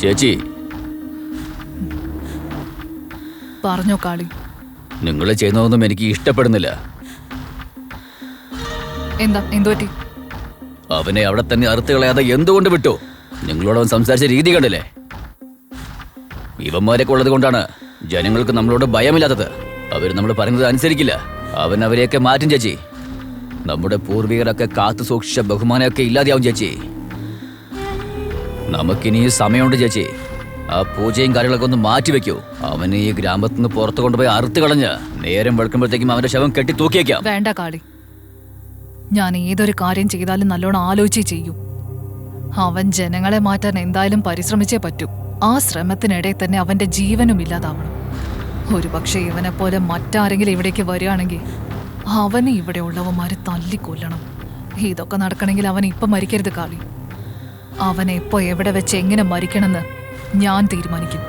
ചേച്ചി പറഞ്ഞോ കാളി. നിങ്ങൾ ചെയ്യുന്നതൊന്നും എനിക്ക് ഇഷ്ടപ്പെടുന്നില്ല. എന്തു പറ്റി? അവനെ അവിടെ തന്നെ അറുത്ത് കളയാതെ എന്തുകൊണ്ട് വിട്ടു? നിങ്ങളോട് അവൻ സംസാരിച്ച രീതി കണ്ടില്ലേ? ഇവന്മാരൊക്കെ ഉള്ളത് കൊണ്ടാണ് ജനങ്ങൾക്ക് നമ്മളോട് ഭയമില്ലാത്തത്. അവർ നമ്മൾ പറയുന്നത് അനുസരിക്കില്ല. അവൻ അവരെയൊക്കെ മാറ്റും ചേച്ചി. നമ്മുടെ പൂർവികരൊക്കെ കാത്തു സൂക്ഷിച്ച ബഹുമാനമൊക്കെ ഇല്ലാതെയാവും ചേച്ചി. നമുക്കിനി സമയമുണ്ട് ചേച്ചി. ആ പൂജയും കാര്യങ്ങളൊക്കെ ഒന്ന് മാറ്റിവെക്കൂ. അവനെ ഈ ഗ്രാമത്തിൽ നിന്ന് പുറത്തു കൊണ്ടുപോയി അറുത്ത് കളഞ്ഞ് നേരം വെളുക്കുമ്പോഴത്തേക്കും അവന്റെ ശവം കെട്ടി തൂക്കിയേക്കാം. വേണ്ട കാളി, ഞാൻ ഏതൊരു കാര്യം ചെയ്താലും നല്ലോണം ആലോചിച്ചേ ചെയ്യൂ. അവൻ ജനങ്ങളെ മാറ്റാൻ എന്തായാലും പരിശ്രമിച്ചേ പറ്റൂ. ആ ശ്രമത്തിനിടെ തന്നെ അവന്റെ ജീവനും ഇല്ലാതാവണം. ഒരുപക്ഷെ ഇവനെ പോലെ മറ്റാരെങ്കിലും ഇവിടേക്ക് വരികയാണെങ്കിൽ അവന് ഇവിടെ ഉള്ളവന്മാരെ തല്ലിക്കൊല്ലണം. ഇതൊക്കെ നടക്കണമെങ്കിൽ അവൻ ഇപ്പം മരിക്കരുത് കാളി. അവൻ എപ്പോ എവിടെ വെച്ച് എങ്ങനെ മരിക്കണമെന്ന് ഞാൻ തീരുമാനിക്കും.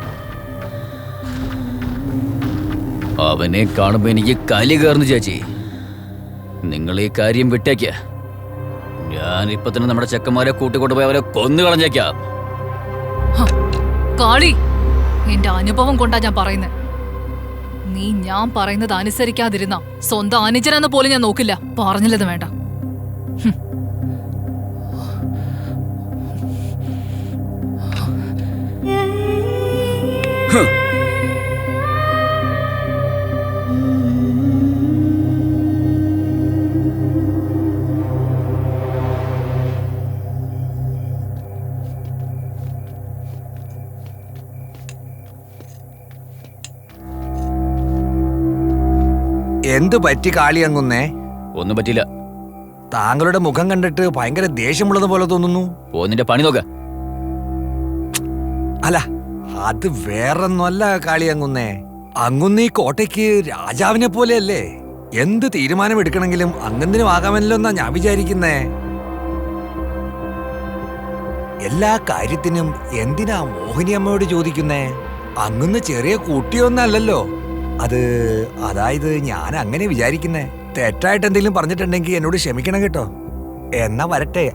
അവനെ കാണുമ്പോ എനിക്ക് കലി കയറുന്നു ചേച്ചി. നിങ്ങൾ ഈ കാര്യം വിട്ടേക്ക. ഞാൻ ഇപ്പൊ തന്നെ നമ്മുടെ ചെക്കന്മാരെ കൂട്ടിക്കൊണ്ടുപോയി അവരെ കൊന്നുകളഞ്ഞേക്കാം. കാളി, എന്റെ അനുഭവം കൊണ്ടാ ഞാൻ പറയുന്നത്. നീ ഞാൻ പറയുന്നത് അനുസരിക്കാതിരുന്ന സ്വന്തം അനുജനെന്ന് പോലും ഞാൻ നോക്കില്ല. പറഞ്ഞില്ലത് വേണ്ട. എന്തു പറ്റി കാളിയങ്ങുന്നേ? ഒന്നും പറ്റില്ല. താങ്കളുടെ മുഖം കണ്ടിട്ട് ഭയങ്കര ദേഷ്യമുള്ളത് പോലെ തോന്നുന്നു. നിന്റെ പണി നോക്ക. അല്ല, അത് വേറൊന്നുമല്ല കാളിയങ്ങുന്നേ. അങ്ങുന്നീ കോട്ടയ്ക്ക് രാജാവിനെ പോലെയല്ലേ? എന്ത് തീരുമാനം എടുക്കണമെങ്കിലും അങ്ങന്തിനും ആകാമല്ലോ എന്നാ ഞാൻ വിചാരിക്കുന്നേ. എല്ലാ കാര്യത്തിനും എന്തിനാ മോഹിനി അമ്മയോട് ചോദിക്കുന്നേ? അങ്ങുന്ന് ചെറിയ കുട്ടിയൊന്നല്ലല്ലോ. അതായത് ഞാൻ അങ്ങനെ വിചാരിക്കുന്നേ. തെറ്റായിട്ട് എന്തെങ്കിലും പറഞ്ഞിട്ടുണ്ടെങ്കിൽ എന്നോട് ക്ഷമിക്കണം കേട്ടോ. എന്നാ വരട്ടെ.